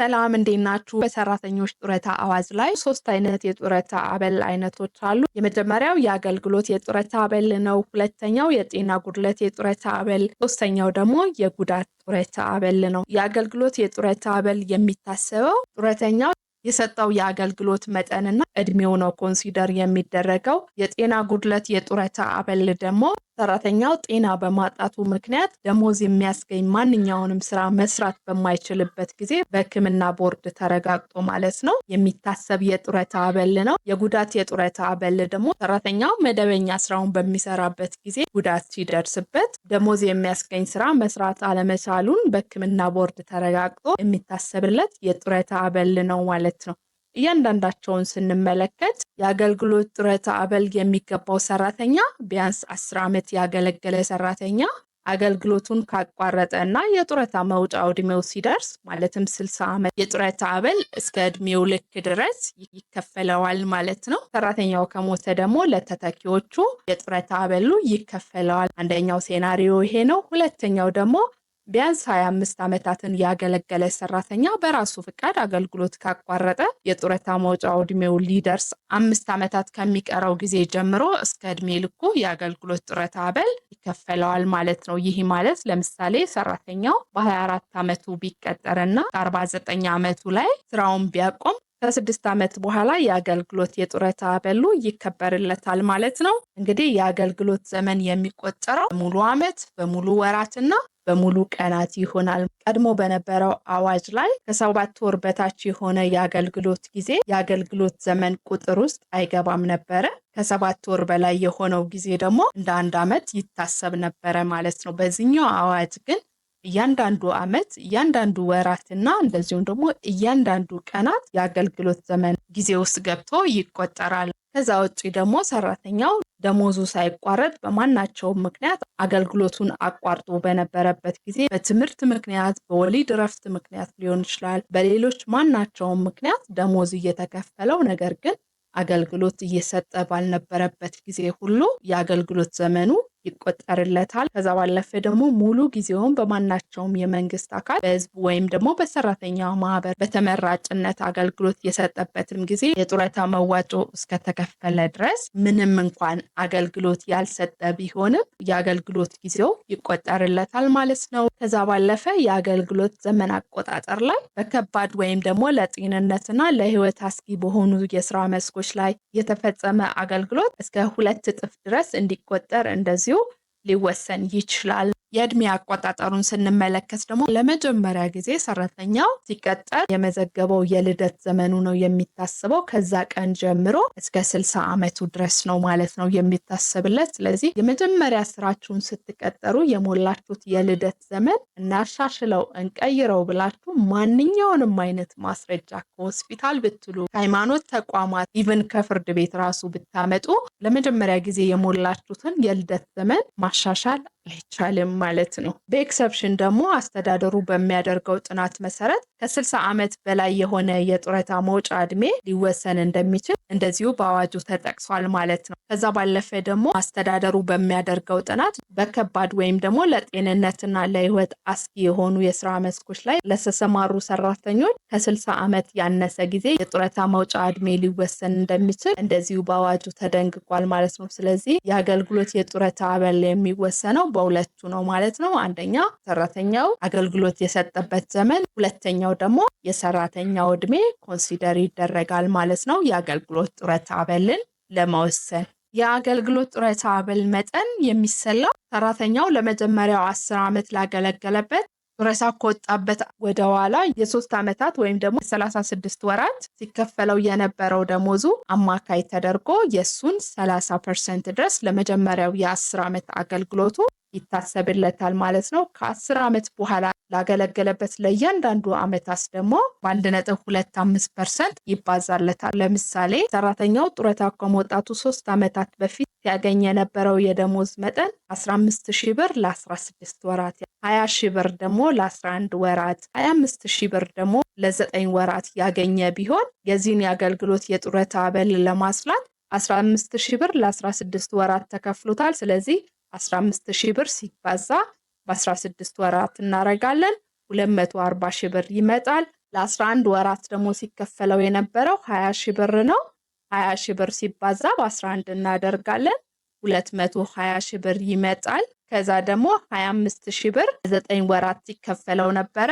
ሰላም እንዴት ናችሁ? በሰራተኞች ጡረታ አዋጅ ላይ 3 አይነት የጡረታ አበል አይነቶች አሉ። የመጀመሪያው የአገልግሎት የጡረታ አበል ነው። ሁለተኛው የጤና ጉድለት የጡረታ አበል፣ ሶስተኛው ደግሞ የጉዳት ጡረታ አበል ነው። የአገልግሎት የጡረታ አበል የሚታሰበው ጡረተኛው የሰጠው የአገልግሎት መጠንና እድሜው ነው ኮንሲደር የሚደረገው። የጤና ጉድለት የጡረታ አበል ደግሞ ሰራተኛው ጤና በማጣቱ ምክንያት ደሞዝ የሚያስገኝ ማንኛውንም ስራ መስራት በማይችልበት ጊዜ በሕክምና ቦርድ ተረጋግጦ ማለት ነው የሚታሰብ የጡረታ አበል ነው። የጉዳት የጡረታ አበል ደግሞ ሰራተኛው መደበኛ ስራውን በሚሰራበት ጊዜ ጉዳት ሲደርስበት ደሞዝ የሚያስገኝ ስራ መስራት አለመቻሉን በሕክምና ቦርድ ተረጋግጦ የሚታሰብለት የጡረታ አበል ነው ማለት ነው። እያንዳንዳቸውን ስንመለከት የአገልግሎት ጡረታ አበል የሚገባው ሰራተኛ ቢያንስ 10 ዓመት ያገለገለ ሰራተኛ አገልግሎቱን ካቋረጠ እና የጡረታ መውጫው እድሜው ሲደርስ ማለትም 60 ዓመት የጡረታ አበል እስከ እድሜው ልክ ድረስ ይከፈለዋል ማለት ነው። ሰራተኛው ከሞተ ደግሞ ለተተኪዎቹ የጡረታ አበሉ ይከፈለዋል። አንደኛው ሴናሪዮ ይሄ ነው። ሁለተኛው ደግሞ ቢያንስ 25 ዓመታትን ያገለገለ ሰራተኛ በራሱ ፍቃድ አገልግሎት ካቋረጠ የጡረታ መውጫው እድሜው ሊደርስ 5 ዓመታት ከሚቀረው ጊዜ ጀምሮ እስከ እድሜ ልኩ የአገልግሎት ጡረታ አበል ይከፈለዋል ማለት ነው። ይህ ማለት ለምሳሌ ሰራተኛው በ24 ዓመቱ ቢቀጠርና 49 ዓመቱ ላይ ስራውን ቢያቆም ከ6 ዓመት በኋላ የአገልግሎት የጡረታ አበሉ ይከበርለታል ማለት ነው። እንግዲህ የአገልግሎት ዘመን የሚቆጠረው በሙሉ ዓመት፣ በሙሉ ወራትና በሙሉ ቀናት ይሆናል። ቀድሞ በነበረው አዋጅ ላይ ከ7 ወር በታች የሆነ የአገልግሎት ጊዜ የአገልግሎት ዘመን ቁጥር ውስጥ አይገባም ነበረ። ከ7 ወር በላይ የሆነው ጊዜ ደግሞ እንደ 1 ዓመት ይታሰብ ነበረ ማለት ነው። በዚህኛው አዋጅ ግን እያንዳንዱ ዓመት፣ እያንዳንዱ ወራትና እንደዚሁም ደግሞ እያንዳንዱ ቀናት የአገልግሎት ዘመን ጊዜ ውስጥ ገብቶ ይቆጠራል። ከዛ ውጪ ደግሞ ሰራተኛው ደሞዙ ሳይቋረጥ በማናቸውም ምክንያት አገልግሎቱን አቋርጦ በነበረበት ጊዜ በትምህርት ምክንያት፣ በወሊድ እረፍት ምክንያት ሊሆን ይችላል። በሌሎች ማናቸውም ምክንያት ደሞዝ እየተከፈለው ነገር ግን አገልግሎት እየሰጠ ባልነበረበት ጊዜ ሁሉ የአገልግሎት ዘመኑ ይቆጠርለታል። ከዛ ባለፈ ደግሞ ሙሉ ጊዜውን በማናቸውም የመንግስት አካል በህዝብ ወይም ደግሞ በሰራተኛ ማህበር በተመራጭነት አገልግሎት የሰጠበትም ጊዜ የጡረታ መዋጮ እስከተከፈለ ድረስ ምንም እንኳን አገልግሎት ያልሰጠ ቢሆንም የአገልግሎት ጊዜው ይቆጠርለታል ማለት ነው። ከዛ ባለፈ የአገልግሎት ዘመን አቆጣጠር ላይ በከባድ ወይም ደግሞ ለጤንነትና ለህይወት አስጊ በሆኑ የስራ መስኮች ላይ የተፈጸመ አገልግሎት እስከ 2 እጥፍ ድረስ እንዲቆጠር እንደዚሁ ሊወሰን ይችላል። የእድሜ አቆጣጠሩን ስንመለከት ደግሞ ለመጀመሪያ ጊዜ ሰራተኛው ሲቀጠር የመዘገበው የልደት ዘመኑ ነው የሚታሰበው። ከዛ ቀን ጀምሮ እስከ 60 ዓመቱ ድረስ ነው ማለት ነው የሚታሰብለት። ስለዚህ የመጀመሪያ ስራችሁን ስትቀጠሩ የሞላችሁት የልደት ዘመን እናሻሽለው፣ እንቀይረው ብላችሁ ማንኛውንም አይነት ማስረጃ ከሆስፒታል ብትሉ፣ ከሃይማኖት ተቋማት፣ ኢቭን ከፍርድ ቤት ራሱ ብታመጡ ለመጀመሪያ ጊዜ የሞላችሁትን የልደት ዘመን ማሻሻል አይቻልም ማለት ነው። በኤክሰፕሽን ደግሞ አስተዳደሩ በሚያደርገው ጥናት መሰረት ከ60 ዓመት በላይ የሆነ የጡረታ መውጫ እድሜ ሊወሰን እንደሚችል እንደዚሁ በአዋጁ ተጠቅሷል ማለት ነው። ከዛ ባለፈ ደግሞ አስተዳደሩ በሚያደርገው ጥናት በከባድ ወይም ደግሞ ለጤንነትና ለህይወት አስጊ የሆኑ የስራ መስኮች ላይ ለተሰማሩ ሰራተኞች ከ60 ዓመት ያነሰ ጊዜ የጡረታ መውጫ እድሜ ሊወሰን እንደሚችል እንደዚሁ በአዋጁ ተደንግጓል ማለት ነው። ስለዚህ የአገልግሎት የጡረታ አበል የሚወሰነው በሁለቱ ነው ማለት ነው። አንደኛ ሰራተኛው አገልግሎት የሰጠበት ዘመን፣ ሁለተኛው ደግሞ የሰራተኛው እድሜ ኮንሲደር ይደረጋል ማለት ነው የአገልግሎት ጡረታ አበልን ለመወሰን። የአገልግሎት ጡረታ አበል መጠን የሚሰላው ሰራተኛው ለመጀመሪያው 10 ዓመት ላገለገለበት ጡረታ ከወጣበት ወደ ኋላ የ3 ዓመታት ወይም ደግሞ 36 ወራት ሲከፈለው የነበረው ደሞዙ አማካይ ተደርጎ የሱን 30% ድረስ ለመጀመሪያው የ10 ዓመት አገልግሎቱ ይታሰብለታል ማለት ነው። ከ10 ዓመት በኋላ ላገለገለበት ለእያንዳንዱ ዓመታት ደግሞ በ1.25% ይባዛለታል። ለምሳሌ ሰራተኛው ጡረታ ከመውጣቱ 3 ዓመታት በፊት ሲያገኝ የነበረው የደሞዝ መጠን 15,000 ብር ለ16 ወራት፣ 20,000 ብር ደግሞ ለ11 ወራት፣ 25,000 ብር ደግሞ ለ9 ወራት ያገኘ ቢሆን የዚህን የአገልግሎት የጡረታ አበል ለማስላት 15,000 ብር ለ16 ወራት ተከፍሎታል። ስለዚህ 15,000 ብር ሲባዛ በ16 ወራት እናረጋለን 240,000 ብር ይመጣል። ለ11 ወራት ደግሞ ሲከፈለው የነበረው 20 ሺህ ብር ነው። 20 ሺህ ብር ሲባዛ በ11 እናደርጋለን 220 ሺህ ብር ይመጣል። ከዛ ደግሞ 25 ሺህ ብር 9 ወራት ሲከፈለው ነበረ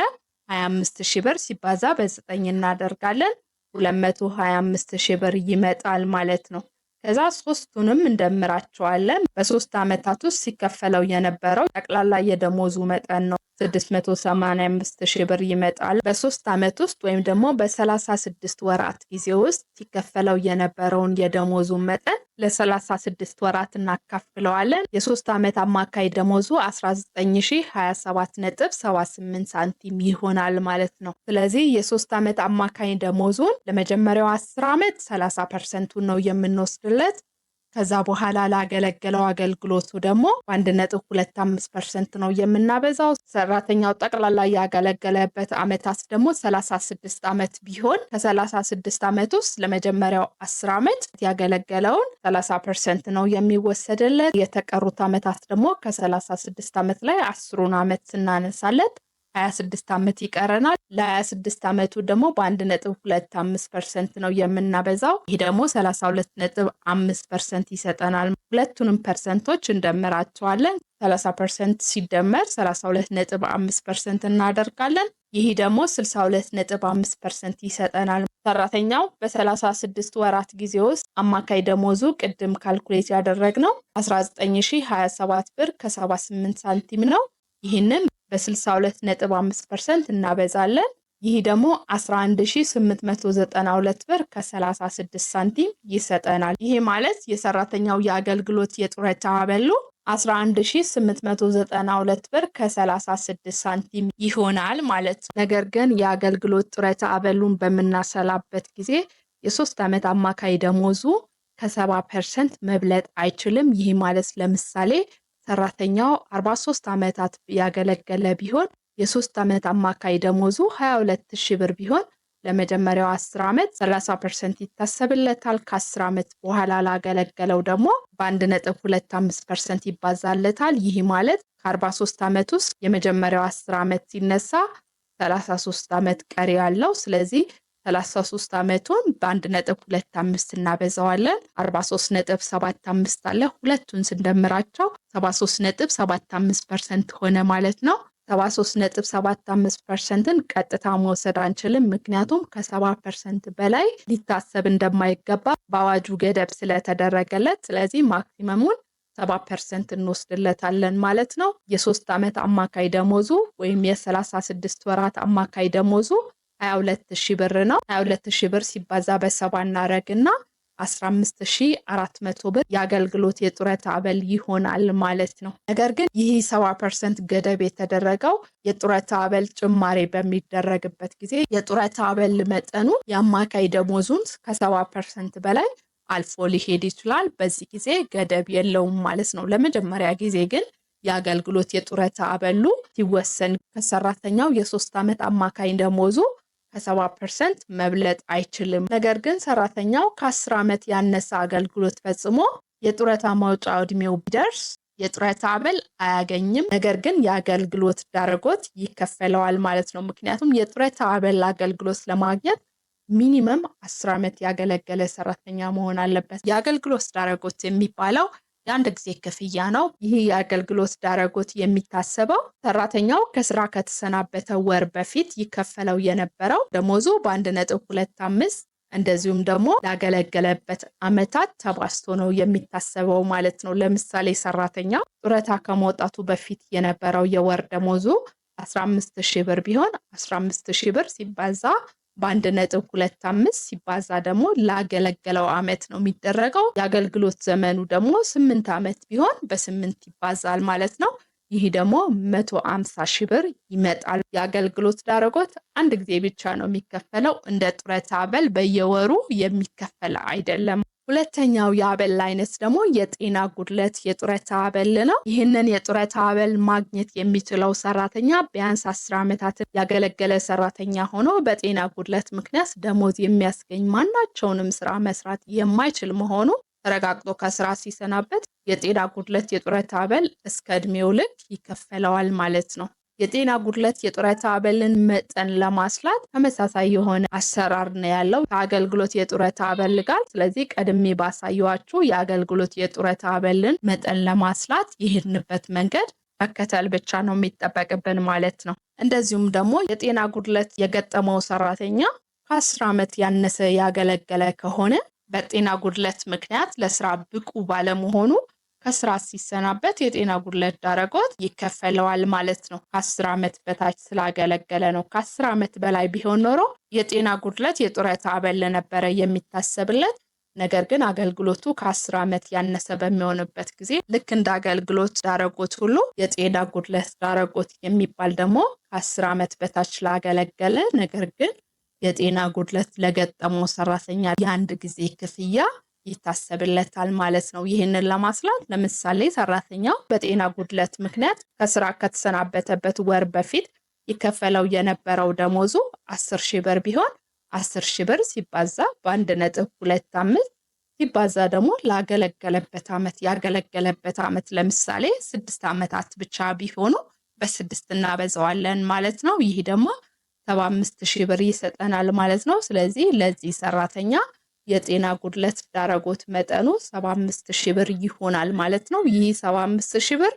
25 ሺህ ብር ሲባዛ በ9 እናደርጋለን 225 ሺህ ብር ይመጣል ማለት ነው። ከዛ ሶስቱንም እንደምራቸዋለን። በ3 ዓመታት ውስጥ ሲከፈለው የነበረው ጠቅላላ የደሞዙ መጠን ነው 685 ሺህ ብር ይመጣል። በ3 ዓመት ውስጥ ወይም ደግሞ በ36 ወራት ጊዜ ውስጥ ሲከፈለው የነበረውን የደሞዙ መጠን ለ36 ወራት እናካፍለዋለን። የ3 ዓመት አማካይ ደሞዙ 19027.78 ሳንቲም ይሆናል ማለት ነው። ስለዚህ የ3 ዓመት አማካይ ደሞዙን ለመጀመሪያው 10 ዓመት 30% ነው የምንወስድለት። ከዛ በኋላ ላገለገለው አገልግሎቱ ደግሞ 1.25% ነው የምናበዛው። ሰራተኛው ጠቅላላ ያገለገለበት ዓመታት ደግሞ 36 ዓመት ቢሆን ከ36 ዓመት ውስጥ ለመጀመሪያው 10 ዓመት ያገለገለውን 30% ነው የሚወሰድለት። የተቀሩት ዓመታት ደግሞ ከ36 ዓመት ላይ 10ሩን ዓመት ስናነሳለት 26 ዓመት ይቀረናል። ለ26 ዓመቱ ደግሞ በ1.25% ነው የምናበዛው። ይህ ደግሞ 32.5% ይሰጠናል። ሁለቱንም ፐርሰንቶች እንደምራቸዋለን። 30% ሲደመር 32.5% እናደርጋለን። ይህ ደግሞ 62.5% ይሰጠናል። ሰራተኛው በ36 ወራት ጊዜ ውስጥ አማካይ ደሞዙ ቅድም ካልኩሌት ያደረግነው 19027 ብር ከ78 ሳንቲም ነው። ይህንን በ62.5% እናበዛለን። ይህ ደግሞ 11892 ብር ከ36 ሳንቲም ይሰጠናል። ይሄ ማለት የሰራተኛው የአገልግሎት የጡረታ አበሉ 11892 ብር ከ36 ሳንቲም ይሆናል ማለት። ነገር ግን የአገልግሎት ጡረታ አበሉን በምናሰላበት ጊዜ የ3 ዓመት አማካይ ደሞዙ ከ70% መብለጥ አይችልም። ይህ ማለት ለምሳሌ ሰራተኛው 43 ዓመታት ያገለገለ ቢሆን የ3 ዓመት አማካይ ደሞዙ 22000 ብር ቢሆን ለመጀመሪያው 10 ዓመት 30% ይታሰብለታል። ከ10 ዓመት በኋላ ላገለገለው ደግሞ በ1.25% ይባዛለታል። ይህ ማለት ከ43 ዓመት ውስጥ የመጀመሪያው 10 ዓመት ሲነሳ 33 ዓመት ቀሪ ያለው። ስለዚህ 33 ዓመቱን በ1.25 እናበዛዋለን። 43.75 አለ። ሁለቱን ስንደምራቸው 73.75% ሆነ ማለት ነው። 73.75%ን ቀጥታ መውሰድ አንችልም፣ ምክንያቱም ከ70% በላይ ሊታሰብ እንደማይገባ በአዋጁ ገደብ ስለተደረገለት። ስለዚህ ማክሲመሙን 70% እንወስድለታለን ማለት ነው። የ3 ዓመት አማካይ ደሞዙ ወይም የ36 ወራት አማካይ ደሞዙ 22000 ብር ነው። 22000 ብር ሲባዛ በ70 እናረግና 15400 ብር የአገልግሎት የጡረታ አበል ይሆናል ማለት ነው። ነገር ግን ይህ 70% ገደብ የተደረገው የጡረታ አበል ጭማሬ በሚደረግበት ጊዜ የጡረታ አበል መጠኑ የአማካይ ደሞዙን ከ70% በላይ አልፎ ሊሄድ ይችላል። በዚህ ጊዜ ገደብ የለውም ማለት ነው። ለመጀመሪያ ጊዜ ግን የአገልግሎት የጡረታ አበሉ ሲወሰን ከሰራተኛው የ3 ዓመት አማካይ ደሞዙ ከ70% መብለጥ አይችልም። ነገር ግን ሰራተኛው ከ10 ዓመት ያነሰ አገልግሎት ፈጽሞ የጡረታ ማውጫ ዕድሜው ቢደርስ የጡረታ አበል አያገኝም። ነገር ግን የአገልግሎት ዳረጎት ይከፈለዋል ማለት ነው። ምክንያቱም የጡረታ አበል አገልግሎት ለማግኘት ሚኒመም 10 ዓመት ያገለገለ ሰራተኛ መሆን አለበት። የአገልግሎት ዳረጎት የሚባለው የአንድ ጊዜ ክፍያ ነው። ይህ የአገልግሎት ዳረጎት የሚታሰበው ሰራተኛው ከስራ ከተሰናበተ ወር በፊት ይከፈለው የነበረው ደሞዙ በ1.25 እንደዚሁም ደግሞ ላገለገለበት ዓመታት ተባዝቶ ነው የሚታሰበው ማለት ነው። ለምሳሌ ሰራተኛው ጡረታ ከመውጣቱ በፊት የነበረው የወር ደሞዙ 15000 ብር ቢሆን 15000 ብር ሲባዛ በ1.25 ሲባዛ ደግሞ ላገለገለው ዓመት ነው የሚደረገው። የአገልግሎት ዘመኑ ደግሞ 8 ዓመት ቢሆን በ8 ይባዛል ማለት ነው። ይህ ደግሞ 150,000 ብር ይመጣል። የአገልግሎት ዳረጎት አንድ ጊዜ ብቻ ነው የሚከፈለው። እንደ ጡረታ አበል በየወሩ የሚከፈል አይደለም። ሁለተኛው የአበል አይነት ደግሞ የጤና ጉድለት የጡረታ አበል ነው። ይህንን የጡረታ አበል ማግኘት የሚችለው ሰራተኛ ቢያንስ 10 ዓመታትን ያገለገለ ሰራተኛ ሆኖ በጤና ጉድለት ምክንያት ደሞዝ የሚያስገኝ ማናቸውንም ስራ መስራት የማይችል መሆኑ ተረጋግጦ ከስራ ሲሰናበት የጤና ጉድለት የጡረታ አበል እስከ እድሜው ልክ ይከፈለዋል ማለት ነው። የጤና ጉድለት የጡረታ አበልን መጠን ለማስላት ተመሳሳይ የሆነ አሰራር ነው ያለው ከአገልግሎት የጡረታ አበል ጋር። ስለዚህ ቀድሜ ባሳየኋችሁ የአገልግሎት የጡረታ አበልን መጠን ለማስላት ይሄድንበት መንገድ መከተል ብቻ ነው የሚጠበቅብን ማለት ነው። እንደዚሁም ደግሞ የጤና ጉድለት የገጠመው ሰራተኛ ከ10 ዓመት ያነሰ ያገለገለ ከሆነ በጤና ጉድለት ምክንያት ለስራ ብቁ ባለመሆኑ ከስራ ሲሰናበት የጤና ጉድለት ዳረጎት ይከፈለዋል ማለት ነው። ከ10 ዓመት በታች ስላገለገለ ነው። ከ10 ዓመት በላይ ቢሆን ኖሮ የጤና ጉድለት የጡረታ አበል ነበረ የሚታሰብለት። ነገር ግን አገልግሎቱ ከ10 ዓመት ያነሰ በሚሆንበት ጊዜ ልክ እንደ አገልግሎት ዳረጎት ሁሉ የጤና ጉድለት ዳረጎት የሚባል ደግሞ ከ10 ዓመት በታች ስላገለገለ ነገር ግን የጤና ጉድለት ለገጠመው ሰራተኛ የአንድ ጊዜ ክፍያ ይታሰብለታል ማለት ነው። ይህንን ለማስላት ለምሳሌ ሰራተኛው በጤና ጉድለት ምክንያት ከስራ ከተሰናበተበት ወር በፊት ይከፈለው የነበረው ደሞዙ 10,000 ብር ቢሆን 10,000 ብር ሲባዛ በ1.25 ሲባዛ ደግሞ ላገለገለበት ዓመት ያገለገለበት ዓመት ለምሳሌ 6 ዓመታት ብቻ ቢሆኑ በ6 እናበዛዋለን ማለት ነው። ይህ ደግሞ 75,000 ብር ይሰጠናል ማለት ነው። ስለዚህ ለዚህ ሰራተኛ የጤና ጉድለት ዳረጎት መጠኑ 75,000 ብር ይሆናል ማለት ነው። ይህ 75,000 ብር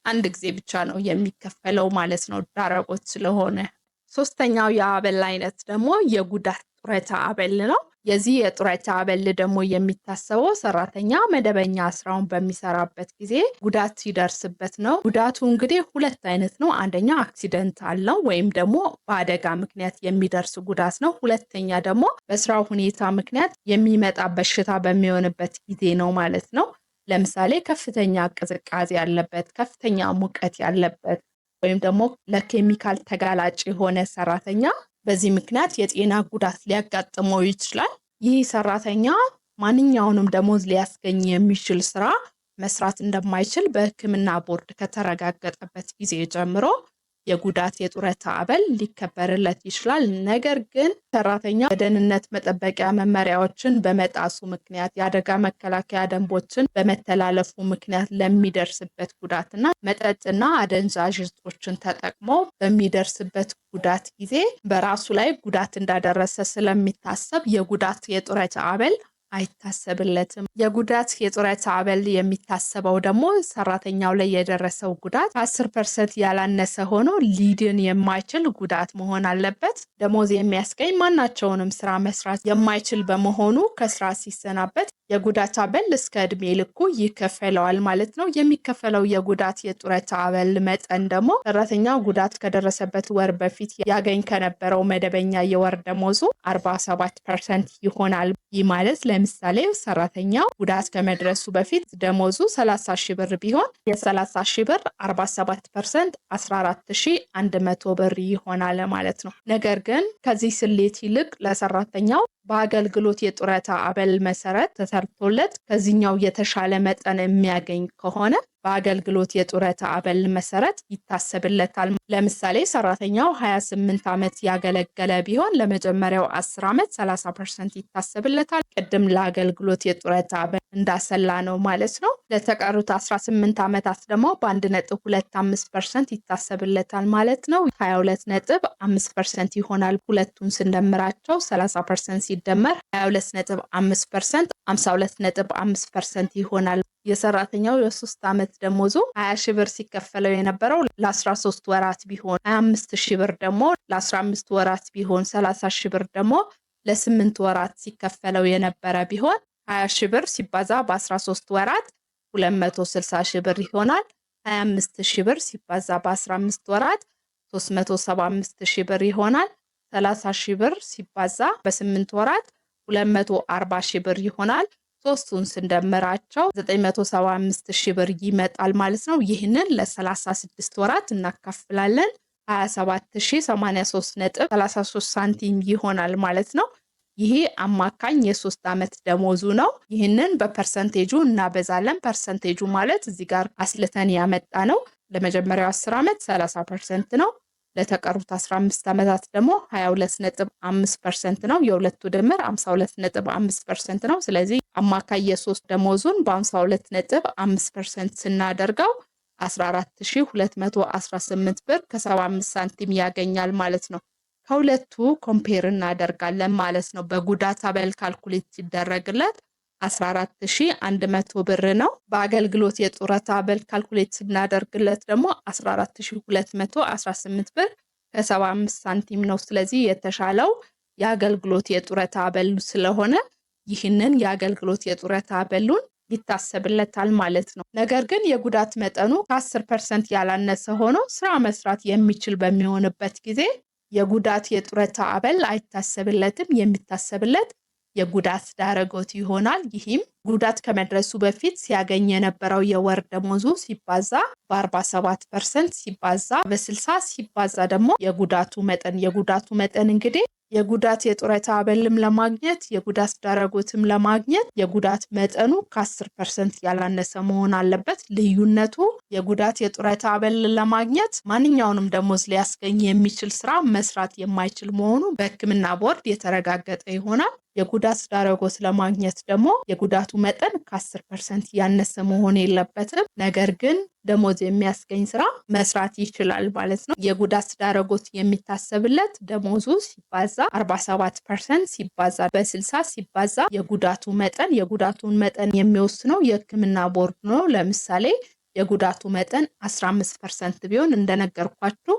አንድ ጊዜ ብቻ ነው የሚከፈለው ማለት ነው ዳረጎት ስለሆነ። ሶስተኛው የአበል አይነት ደግሞ የጉዳት ጡረታ አበል ነው። የዚህ የጡረታ አበል ደግሞ የሚታሰበው ሰራተኛ መደበኛ ስራውን በሚሰራበት ጊዜ ጉዳት ሲደርስበት ነው። ጉዳቱ እንግዲህ ሁለት አይነት ነው። አንደኛ አክሲደንታል ነው ወይም ደግሞ በአደጋ ምክንያት የሚደርስ ጉዳት ነው። ሁለተኛ ደግሞ በስራው ሁኔታ ምክንያት የሚመጣ በሽታ በሚሆንበት ጊዜ ነው ማለት ነው። ለምሳሌ ከፍተኛ ቅዝቃዜ ያለበት፣ ከፍተኛ ሙቀት ያለበት ወይም ደግሞ ለኬሚካል ተጋላጭ የሆነ ሰራተኛ በዚህ ምክንያት የጤና ጉዳት ሊያጋጥመው ይችላል። ይህ ሰራተኛ ማንኛውንም ደሞዝ ሊያስገኝ የሚችል ስራ መስራት እንደማይችል በሕክምና ቦርድ ከተረጋገጠበት ጊዜ ጀምሮ የጉዳት የጡረታ አበል ሊከበርለት ይችላል። ነገር ግን ሰራተኛ የደህንነት መጠበቂያ መመሪያዎችን በመጣሱ ምክንያት የአደጋ መከላከያ ደንቦችን በመተላለፉ ምክንያት ለሚደርስበት ጉዳትና መጠጥና አደንዛዥ እጾችን ተጠቅሞ በሚደርስበት ጉዳት ጊዜ በራሱ ላይ ጉዳት እንዳደረሰ ስለሚታሰብ የጉዳት የጡረታ አበል አይታሰብለትም። የጉዳት የጡረታ አበል የሚታሰበው ደግሞ ሰራተኛው ላይ የደረሰው ጉዳት 10% ያላነሰ ሆኖ ሊድን የማይችል ጉዳት መሆን አለበት። ደሞዝ የሚያስገኝ ማናቸውንም ስራ መስራት የማይችል በመሆኑ ከስራ ሲሰናበት የጉዳት አበል እስከ እድሜ ልኩ ይከፈለዋል ማለት ነው። የሚከፈለው የጉዳት የጡረታ አበል መጠን ደግሞ ሰራተኛው ጉዳት ከደረሰበት ወር በፊት ያገኝ ከነበረው መደበኛ የወር ደሞዙ 47% ይሆናል። ይህ ማለት ለምሳሌ ሰራተኛው ጉዳት ከመድረሱ በፊት ደሞዙ 30,000 ብር ቢሆን የ30,000 ብር 47% 14,100 ብር ይሆናል ማለት ነው። ነገር ግን ከዚህ ስሌት ይልቅ ለሰራተኛው በአገልግሎት የጡረታ አበል መሰረት ተሰርቶለት ከዚህኛው የተሻለ መጠን የሚያገኝ ከሆነ በአገልግሎት የጡረታ አበል መሰረት ይታሰብለታል። ለምሳሌ ሰራተኛው 28 ዓመት ያገለገለ ቢሆን ለመጀመሪያው 10 ዓመት 30% ይታሰብለታል። ቅድም ለአገልግሎት የጡረታ አበል እንዳሰላ ነው ማለት ነው። ለተቀሩት 18 ዓመታት ደግሞ በ1.25% ይታሰብለታል ማለት ነው። 22.5% ይሆናል። ሁለቱን ስንደምራቸው 30% ሲደመር 22.5% 52.5% ይሆናል። የሰራተኛው የ3 ዓመት ደሞዙ 20,000 ብር ሲከፈለው የነበረው ለ13 ወራት ቢሆን 25,000 ብር ደግሞ ለ15 ወራት ቢሆን 30,000 ብር ደግሞ ለ8 ወራት ሲከፈለው የነበረ ቢሆን 20,000 ብር ሲባዛ በ13 ወራት 260,000 ብር ይሆናል። 25,000 ብር ሲባዛ በ15 ወራት 375,000 ብር ይሆናል። 30,000 ብር ሲባዛ በ8 ወራት 240,000 ብር ይሆናል። ሶስቱን ስንደምራቸው 975,000 ብር ይመጣል ማለት ነው። ይህንን ለ36 ወራት እናካፍላለን 27,083.33 ሳንቲም ይሆናል ማለት ነው። ይሄ አማካኝ የ3 ዓመት ደሞዙ ነው። ይህንን በፐርሰንቴጁ እናበዛለን። ፐርሰንቴጁ ማለት እዚህ ጋር አስልተን ያመጣ ነው። ለመጀመሪያው 10 ዓመት 30% ነው። ለተቀሩት 15 ዓመታት ደግሞ 22.5% ነው። የሁለቱ ድምር 52.5% ነው። ስለዚህ አማካይ የ3 ደሞዙን በ52.5% ስናደርገው 14218 ብር ከ75 ሳንቲም ያገኛል ማለት ነው። ከሁለቱ ኮምፔር እናደርጋለን ማለት ነው። በጉዳት አበል ካልኩሌት ሲደረግለት 14100 ብር ነው። በአገልግሎት የጡረታ አበል ካልኩሌት ስናደርግለት ደግሞ 14218 ብር ከ75 ሳንቲም ነው። ስለዚህ የተሻለው የአገልግሎት የጡረታ አበል ስለሆነ ይህንን የአገልግሎት የጡረታ አበሉን ይታሰብለታል ማለት ነው። ነገር ግን የጉዳት መጠኑ ከ10% ያላነሰ ሆኖ ስራ መስራት የሚችል በሚሆንበት ጊዜ የጉዳት የጡረታ አበል አይታሰብለትም። የሚታሰብለት የጉዳት ዳረጎት ይሆናል። ይህም ጉዳት ከመድረሱ በፊት ሲያገኝ የነበረው የወር ደሞዙ ሲባዛ በ47% ሲባዛ በ60 ሲባዛ ደግሞ የጉዳቱ መጠን እንግዲህ የጉዳት የጡረታ አበልም ለማግኘት የጉዳት ዳረጎትም ለማግኘት የጉዳት መጠኑ ከ10% ያላነሰ መሆን አለበት። ልዩነቱ የጉዳት የጡረታ አበል ለማግኘት ማንኛውንም ደሞዝ ሊያስገኝ የሚችል ስራ መስራት የማይችል መሆኑ በሕክምና ቦርድ የተረጋገጠ ይሆናል። የጉዳት ዳረጎት ለማግኘት ደግሞ የጉዳቱ መጠን ከ10% ያነሰ መሆን የለበትም። ነገር ግን ደሞዝ የሚያስገኝ ስራ መስራት ይችላል ማለት ነው። የጉዳት ዳረጎት የሚታሰብለት ደሞዙ ሲባዛ 47% ሲባዛ በ60 ሲባዛ የጉዳቱን መጠን የሚወስነው የሕክምና ቦርድ ነው። ለምሳሌ የጉዳቱ መጠን 15% ቢሆን እንደነገርኳችሁ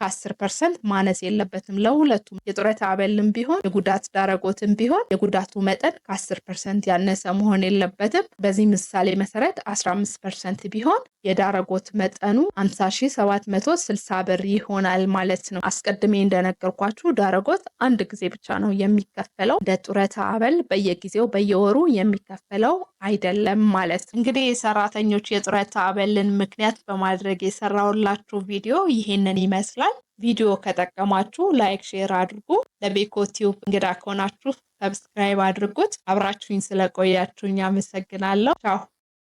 ከ10% ማነስ የለበትም። ለሁለቱም የጡረታ አበልም ቢሆን የጉዳት ዳረጎትም ቢሆን የጉዳቱ መጠን ከ10% ያነሰ መሆን የለበትም። በዚህ ምሳሌ መሰረት 15% ቢሆን የዳረጎት መጠኑ 50760 ብር ይሆናል ማለት ነው። አስቀድሜ እንደነገርኳችሁ ዳረጎት አንድ ጊዜ ብቻ ነው የሚከፈለው። እንደ ጡረታ አበል በየጊዜው በየወሩ የሚከፈለው አይደለም ማለት ነው። እንግዲህ የሰራተኞች የጡረታ አበልን ምክንያት በማድረግ የሰራሁላችሁ ቪዲዮ ይሄንን ይመስላል። ቪዲዮ ከጠቀማችሁ ላይክ፣ ሼር አድርጉ። ለቤኮ ቲዩብ እንግዳ ከሆናችሁ ሰብስክራይብ አድርጉት። አብራችሁኝ ስለቆያችሁኝ አመሰግናለሁ። ቻው።